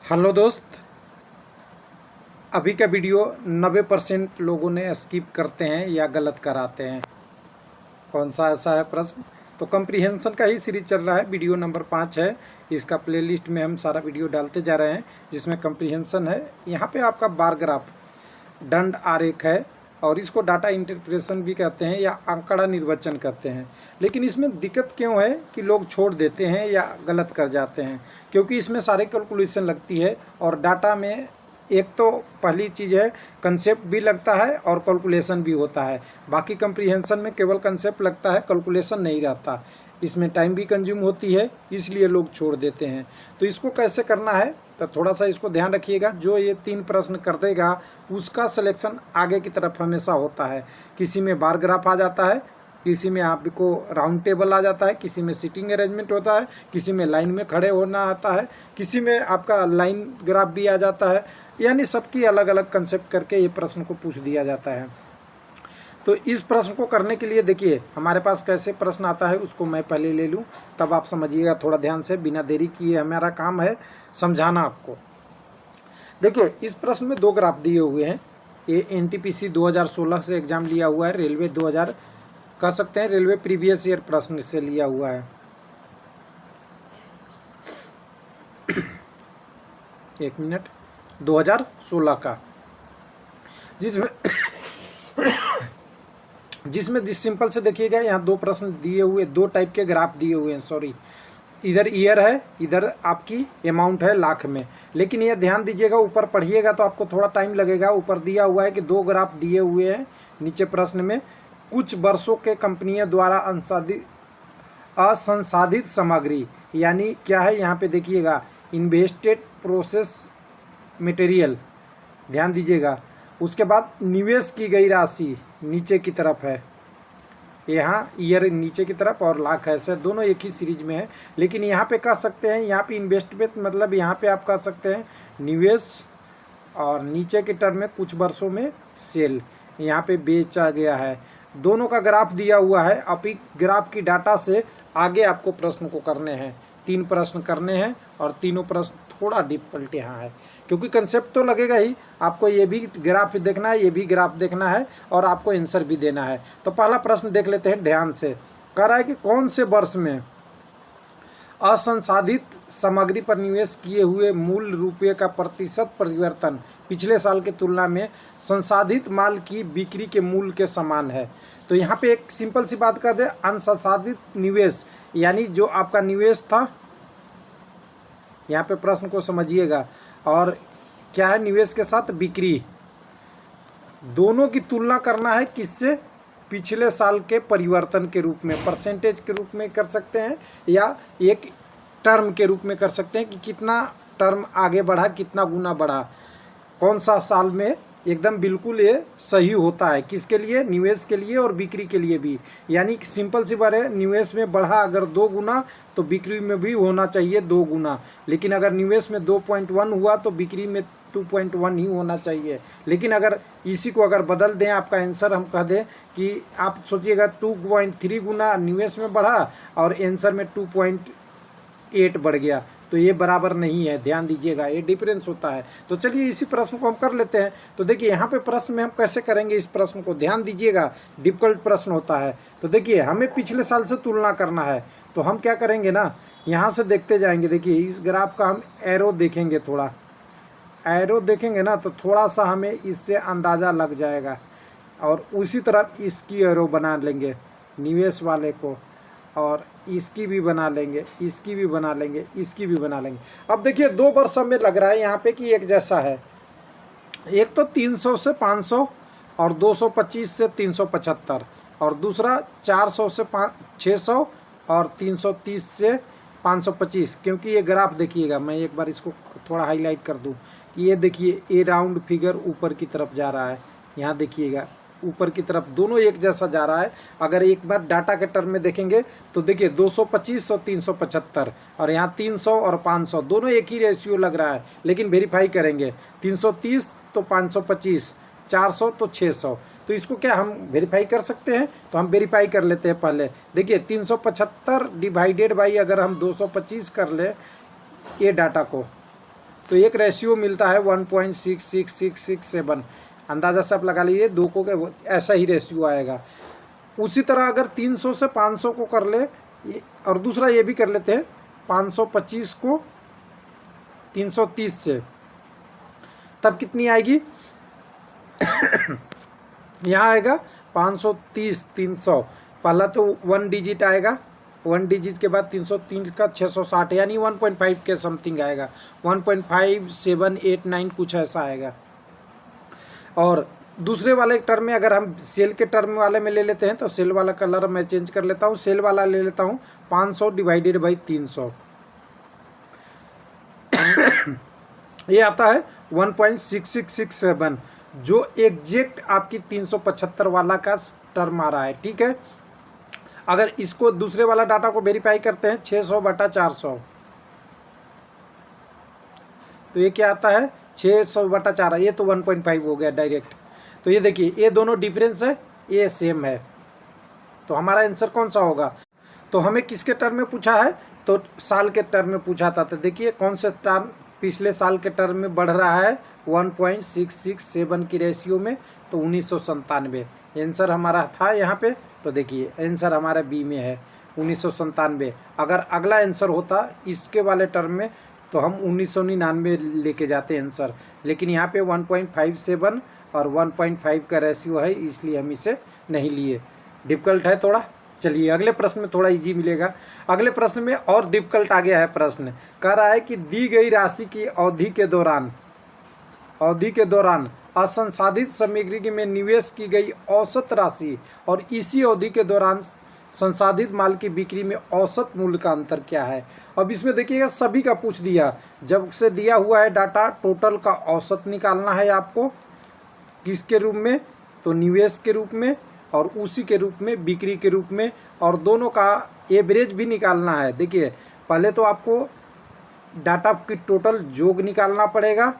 Hello दोस्त, अभी का वीडियो 90% लोगों ने स्किप करते हैं या गलत कराते हैं। कौन सा ऐसा है प्रश्न? तो कम्प्रीहेंशन का ही सीरीज चल रहा है, वीडियो नंबर 5 है। इसका प्लेलिस्ट में हम सारा वीडियो डालते जा रहे हैं जिसमें कम्प्रीहेंशन है। यहाँ पे आपका बार ग्राफ दंड आरेख है और इसको डाटा इंटरप्रिटेशन भी कहते हैं या आंकड़ा निर्वचन कहते हैं। लेकिन इसमें दिक्कत क्यों है कि लोग छोड़ देते हैं या गलत कर जाते हैं? क्योंकि इसमें सारे कैलकुलेशन लगती है और डाटा में एक तो पहली चीज़ है कंसेप्ट भी लगता है और कैलकुलेशन भी होता है। बाकी कम्प्रीहेंशन में केवल कंसेप्ट लगता है, कैलकुलेशन नहीं रहता। इसमें टाइम भी कंज्यूम होती है, इसलिए लोग छोड़ देते हैं। तो इसको कैसे करना है तो थोड़ा सा इसको ध्यान रखिएगा। जो ये 3 प्रश्न कर देगा उसका सिलेक्शन आगे की तरफ हमेशा होता है। किसी में बार ग्राफ आ जाता है, किसी में आपको राउंड टेबल आ जाता है, किसी में सीटिंग अरेंजमेंट होता है, किसी में लाइन में खड़े होना आता है, किसी में आपका लाइन ग्राफ भी आ जाता है। यानी सबकी अलग अलग कंसेप्ट करके ये प्रश्न को पूछ दिया जाता है। तो इस प्रश्न को करने के लिए देखिए हमारे पास कैसे प्रश्न आता है, उसको मैं पहले ले लूँ तब आप समझिएगा थोड़ा ध्यान से। बिना देरी किए हमारा काम है समझाना आपको। देखिए इस प्रश्न में 2 ग्राफ दिए हुए हैं। ये एनटीपीसी 2016 से एग्जाम लिया हुआ है, रेलवे 2000 कह सकते हैं, रेलवे प्रीवियस ईयर प्रश्न से लिया हुआ है। एक मिनट, 2016 का, जिसमें सिंपल से देखिएगा यहाँ 2 प्रश्न दिए हुए, 2 टाइप के ग्राफ दिए हुए हैं। सॉरी, इधर ईयर है, इधर आपकी अमाउंट है लाख में। लेकिन ये ध्यान दीजिएगा, ऊपर पढ़िएगा तो आपको थोड़ा टाइम लगेगा। ऊपर दिया हुआ है कि 2 ग्राफ दिए हुए हैं नीचे प्रश्न में। कुछ वर्षों के कंपनियों द्वारा असंसाधित सामग्री, यानी क्या है यहाँ पे देखिएगा, इन्वेस्टेड प्रोसेस मटेरियल, ध्यान दीजिएगा। उसके बाद निवेश की गई राशि नीचे की तरफ है, यहाँ ईयर नीचे की तरफ और लाख ऐसे दोनों एक ही सीरीज में है। लेकिन यहाँ पे कह सकते हैं, यहाँ पे इन्वेस्टमेंट मतलब यहाँ पे आप कह सकते हैं निवेश, और नीचे के टर्म में कुछ वर्षों में सेल, यहाँ पे बेचा गया है। दोनों का ग्राफ दिया हुआ है। अब इस ग्राफ की डाटा से आगे आपको प्रश्न को करने हैं। 3 प्रश्न करने हैं और तीनों प्रश्न थोड़ा डिफिकल्ट यहाँ है, क्योंकि कंसेप्ट तो लगेगा ही। आपको ये भी ग्राफ देखना है, ये भी ग्राफ देखना है और आपको आंसर भी देना है। तो पहला प्रश्न देख लेते हैं ध्यान से। कह रहा है कि कौन से वर्ष में असंसाधित सामग्री पर निवेश किए हुए मूल रुपये का प्रतिशत परिवर्तन पिछले साल की तुलना में संसाधित माल की बिक्री के मूल्य के समान है। तो यहाँ पे एक सिंपल सी बात कर दे, अनसंसाधित निवेश यानी जो आपका निवेश था, यहाँ पे प्रश्न को समझिएगा, और क्या है निवेश के साथ बिक्री, दोनों की तुलना करना है किससे? पिछले साल के परिवर्तन के रूप में, परसेंटेज के रूप में कर सकते हैं या एक टर्म के रूप में कर सकते हैं कि कितना टर्म आगे बढ़ा, कितना गुना बढ़ा, कौन सा साल में। एकदम बिल्कुल ये सही होता है किसके लिए? निवेश के लिए और बिक्री के लिए भी। यानी सिंपल सी बात है, निवेश में बढ़ा अगर 2 गुना तो बिक्री में भी होना चाहिए 2 गुना। लेकिन अगर निवेश में 2.1 हुआ तो बिक्री में 2.1 ही होना चाहिए। लेकिन अगर इसी को अगर बदल दें, आपका आंसर हम कह दें कि आप सोचिएगा 2.3 गुना निवेश में बढ़ा और आंसर में 2.8 बढ़ गया, तो ये बराबर नहीं है। ध्यान दीजिएगा, ये डिफरेंस होता है। तो चलिए इसी प्रश्न को हम कर लेते हैं। तो देखिए यहाँ पे प्रश्न में हम कैसे करेंगे इस प्रश्न को, ध्यान दीजिएगा, डिफिकल्ट प्रश्न होता है। तो देखिए हमें पिछले साल से तुलना करना है, तो हम क्या करेंगे ना, यहाँ से देखते जाएंगे। देखिए इस ग्राफ का हम एरो देखेंगे, थोड़ा एरो देखेंगे ना तो थोड़ा सा हमें इससे अंदाज़ा लग जाएगा, और उसी तरह इसकी एरो बना लेंगे निवेश वाले को, और इसकी भी बना लेंगे, इसकी भी बना लेंगे, इसकी भी बना लेंगे। अब देखिए 2 वर्ष में लग रहा है यहाँ पे कि एक जैसा है। एक तो 300 से 500 और 225 से 375, और दूसरा 400 से 600 और 330 से 525। क्योंकि ये ग्राफ देखिएगा, मैं एक बार इसको थोड़ा हाईलाइट कर दूँ कि ये देखिए ये राउंड फिगर ऊपर की तरफ जा रहा है। यहाँ देखिएगा ऊपर की तरफ दोनों एक जैसा जा रहा है। अगर एक बार डाटा के टर्म में देखेंगे तो देखिए 225 और 375, और यहाँ 300 और 500 दोनों एक ही रेशियो लग रहा है। लेकिन वेरीफाई करेंगे 330 तो 525, 400 तो 600। तो इसको क्या हम वेरीफाई कर सकते हैं? तो हम वेरीफाई कर लेते हैं पहले। देखिए 375 डिवाइडेड बाई अगर हम 225 कर ले ये डाटा को, तो एक रेशियो मिलता है 1.66667। अंदाज़ा से आप लगा लीजिए, दो को के ऐसा ही रेशियो आएगा। उसी तरह अगर 300 से 500 को कर ले, और दूसरा ये भी कर लेते हैं 525 को 330 से, तब कितनी आएगी यहाँ आएगा 530 300। पहला तो 1 डिजिट आएगा, 1 डिजिट के बाद 303 का 660, यानी 1.5 के समथिंग आएगा, 1.5789 कुछ ऐसा आएगा। और दूसरे वाले टर्म में अगर हम सेल के टर्म वाले में ले लेते हैं, तो सेल वाला कलर मैं चेंज कर लेता हूँ, सेल वाला ले लेता हूँ 500 डिवाइडेड बाई 300, ये आता है 1.6667, जो एग्जैक्ट आपकी 375 वाला का टर्म आ रहा है। ठीक है, अगर इसको दूसरे वाला डाटा को वेरीफाई करते हैं 600/400, तो ये क्या आता है 600/4, ये तो 1.5 हो गया डायरेक्ट। तो ये देखिए, ये दोनों डिफरेंस है, ये सेम है, तो हमारा आंसर कौन सा होगा। तो हमें किसके टर्म में पूछा है, तो साल के टर्म में पूछा था। तो देखिए कौन से टर्म पिछले साल के टर्म में बढ़ रहा है 1.667 की रेशियो में, तो 1997 आंसर हमारा था यहाँ पे। तो देखिए आंसर हमारा बी में है 1997। अगर अगला आंसर होता इसके वाले टर्म में, तो हम 1999 लेके जाते आंसर, लेकिन यहाँ पे 1.57 और 1.5 का रेशियो है, इसलिए हम इसे नहीं लिए। डिफ़िकल्ट है थोड़ा। चलिए अगले प्रश्न में थोड़ा इजी मिलेगा। अगले प्रश्न में और डिफ़िकल्ट आ गया है। प्रश्न कह रहा है कि दी गई राशि की अवधि के दौरान असंसाधित सामग्री में निवेश की गई औसत राशि और इसी अवधि के दौरान संसाधित माल की बिक्री में औसत मूल्य का अंतर क्या है। अब इसमें देखिएगा सभी का पूछ दिया, जब से दिया हुआ है डाटा, टोटल का औसत निकालना है आपको, किसके रूप में, तो निवेश के रूप में, और उसी के रूप में बिक्री के रूप में, और दोनों का एवरेज भी निकालना है। देखिए पहले तो आपको डाटा की टोटल जोग निकालना पड़ेगा,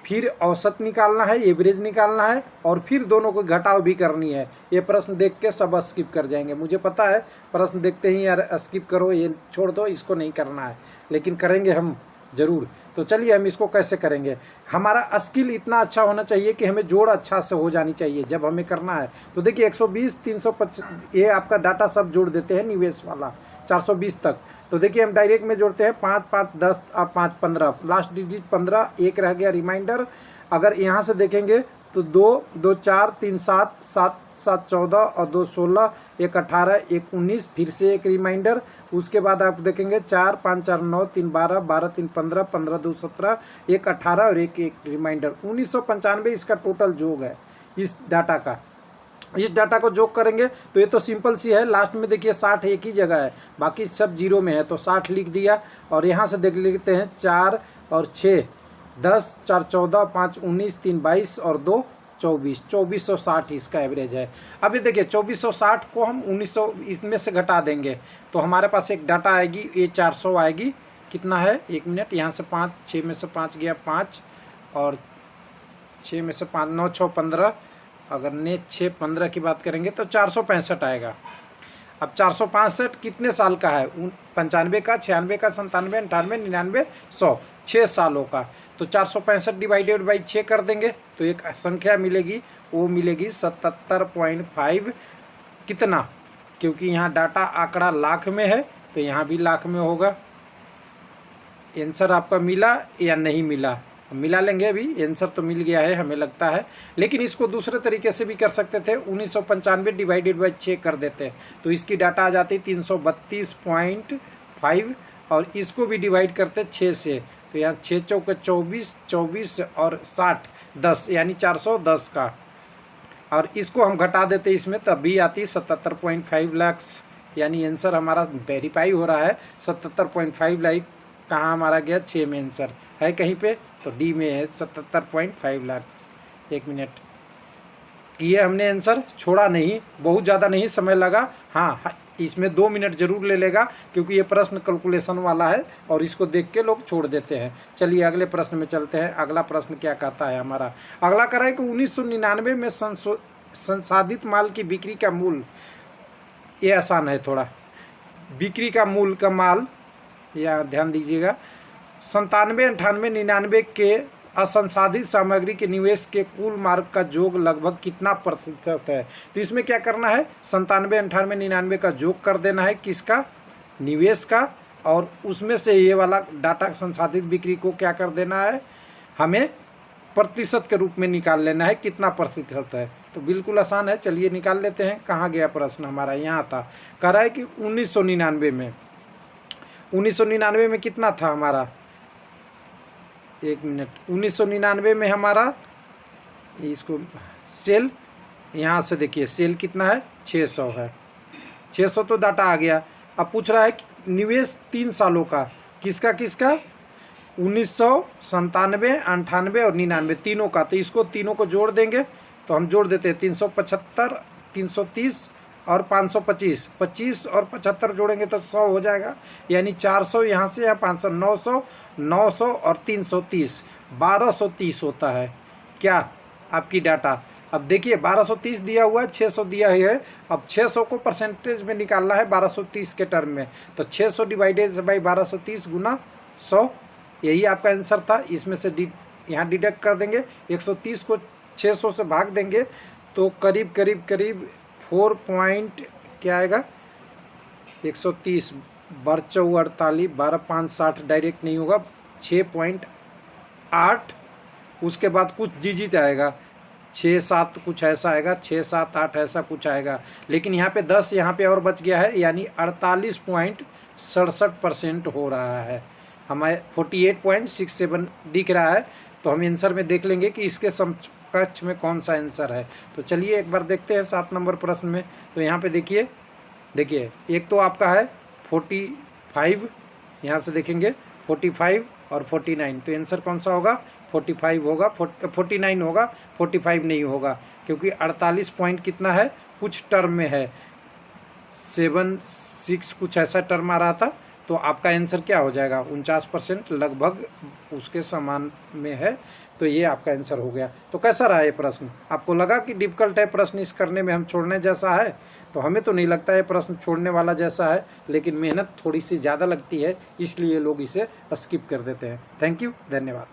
फिर औसत निकालना है, एवरेज निकालना है, और फिर दोनों को घटाव भी करनी है। ये प्रश्न देख के सब स्किप कर जाएंगे, मुझे पता है प्रश्न देखते ही यार स्किप करो, ये छोड़ दो, इसको नहीं करना है, लेकिन करेंगे हम ज़रूर। तो चलिए हम इसको कैसे करेंगे। हमारा स्किल इतना अच्छा होना चाहिए कि हमें जोड़ अच्छा से हो जानी चाहिए जब हमें करना है। तो देखिए 120 350 ये आपका डाटा सब जोड़ देते हैं, निवेश वाला 420 तक। तो देखिए हम डायरेक्ट में जोड़ते हैं 5 5 10 और 5 15, लास्ट डिजिट 15, एक रह गया रिमाइंडर। अगर यहाँ से देखेंगे तो 2 2 4 3 7 7 7 14 और 2 16, 1 18, 1 19, फिर से एक रिमाइंडर। उसके बाद आप देखेंगे 4 5 4 9 3 12 12 3 15 15 2 17, 1 18 और 1 1 रिमाइंडर। 1995 इसका टोटल जोग है इस डाटा का। इस डाटा को जोग करेंगे तो ये तो सिंपल सी है। लास्ट में देखिए 60 एक ही जगह है, बाकी सब जीरो में है, तो 60 लिख दिया। और यहाँ से देख लेते हैं 4 और 6 10, 4 14, 5 19, 3 22 और 2 24, 2460 इसका एवरेज है। अभी देखिए 2460 को हम 1900 इसमें से घटा देंगे, तो हमारे पास एक डाटा आएगी, ये 400 आएगी। कितना है, 1 मिनट, यहाँ से 5, 6 में से 5 गया 5, और 6 में से 5 9 6 15, अगर ने 6 15 की बात करेंगे तो 465 आएगा। अब 465 कितने साल का है, 95 का, 96 का, 97, 98, 99, 100, 6 सालों का। तो 465 डिवाइडेड बाई 6 कर देंगे तो एक संख्या मिलेगी, वो मिलेगी 77.5। कितना, क्योंकि यहाँ डाटा आंकड़ा लाख में है तो यहाँ भी लाख में होगा। आंसर आपका मिला या नहीं मिला, मिला लेंगे। अभी आंसर तो मिल गया है हमें लगता है, लेकिन इसको दूसरे तरीके से भी कर सकते थे। 1995 डिवाइडेड बाई 6 कर देते तो इसकी डाटा आ जाती 332.5, और इसको भी डिवाइड करते 6 से, तो यहाँ 6 चौके 24, 24 और 60 10, यानी 410 का। और इसको हम घटा देते इसमें, तब भी आती 77.5 लाख, यानी आंसर हमारा वेरीफाई हो रहा है 77.5 लाख। कहाँ हमारा गया, 6 में आंसर है कहीं पे, तो डी में है 77.5 लाख। 1 मिनट किए हमने आंसर, छोड़ा नहीं, बहुत ज़्यादा नहीं समय लगा। हाँ इसमें 2 मिनट जरूर ले लेगा, क्योंकि ये प्रश्न कैलकुलेशन वाला है और इसको देख के लोग छोड़ देते हैं। चलिए अगले प्रश्न में चलते हैं। अगला प्रश्न क्या कहता है हमारा, अगला कह रहा है कि 1999 में संसाधित माल की बिक्री का मूल्य, ये आसान है थोड़ा, बिक्री का मूल्य का माल, या ध्यान दीजिएगा, 97, 98, 99 के असंसाधित सामग्री के निवेश के कुल मार्ग का योग लगभग कितना प्रतिशत है। तो इसमें क्या करना है, 97, 98, 99 का योग कर देना है, किसका, निवेश का, और उसमें से ये वाला डाटा संसाधित बिक्री को क्या कर देना है, हमें प्रतिशत के रूप में निकाल लेना है, कितना प्रतिशत है। तो बिल्कुल आसान है, चलिए निकाल लेते हैं। कहाँ गया प्रश्न हमारा, यहाँ था। कह रहा है कि 1999 में कितना था हमारा, एक मिनट, 1999 में हमारा इसको सेल, यहाँ से देखिए सेल कितना है, 600 है। 600 तो डाटा आ गया। अब पूछ रहा है कि निवेश 3 सालों का, किसका किसका, 1997, 98 और 99 तीनों का। तो इसको तीनों को जोड़ देंगे, तो हम जोड़ देते हैं 375, 330 और 525, 25 और 75 जोड़ेंगे तो 100 हो जाएगा, यानी 400 यहाँ से, यहाँ 500, 900, 900 और 330, 1230 होता है क्या आपकी डाटा। अब देखिए 1230 दिया हुआ है, 600 दिया ही है। अब 600 को परसेंटेज में निकालना है 1230 के टर्म में, तो 600 डिवाइडेड बाई 1230 गुना 100, यही आपका आंसर था। इसमें से यहाँ डिडक्ट कर देंगे, 130 को 600 से भाग देंगे तो करीब 4 पॉइंट क्या आएगा, 130 बरचौ 48, 12 5 60 डायरेक्ट नहीं होगा, 6.8, उसके बाद कुछ डिजिट आएगा, 6 7 कुछ ऐसा आएगा, 6 7 8 ऐसा कुछ आएगा। लेकिन यहाँ पे 10 यहाँ पे और बच गया है, यानी 48.67% हो रहा है। हमारे 48.67 दिख रहा है। तो हम आंसर में देख लेंगे कि इसके समकक्ष में कौन सा आंसर है। तो चलिए एक बार देखते हैं 7 नंबर प्रश्न में। तो यहाँ पे देखिए एक तो आपका है 45, यहाँ से देखेंगे 45 और 49, तो आंसर कौन सा होगा, 45 होगा, 49 होगा, 45 नहीं होगा, क्योंकि 48 पॉइंट कितना है, कुछ टर्म में है, 7 6 कुछ ऐसा टर्म आ रहा था। तो आपका आंसर क्या हो जाएगा, 49% लगभग उसके समान में है। तो ये आपका आंसर हो गया। तो कैसा रहा ये प्रश्न, आपको लगा कि डिफ़िकल्ट है प्रश्न, इस करने में हम छोड़ने जैसा है? तो हमें तो नहीं लगता है प्रश्न छोड़ने वाला जैसा है, लेकिन मेहनत थोड़ी सी ज़्यादा लगती है, इसलिए लोग इसे स्किप कर देते हैं। थैंक यू, धन्यवाद।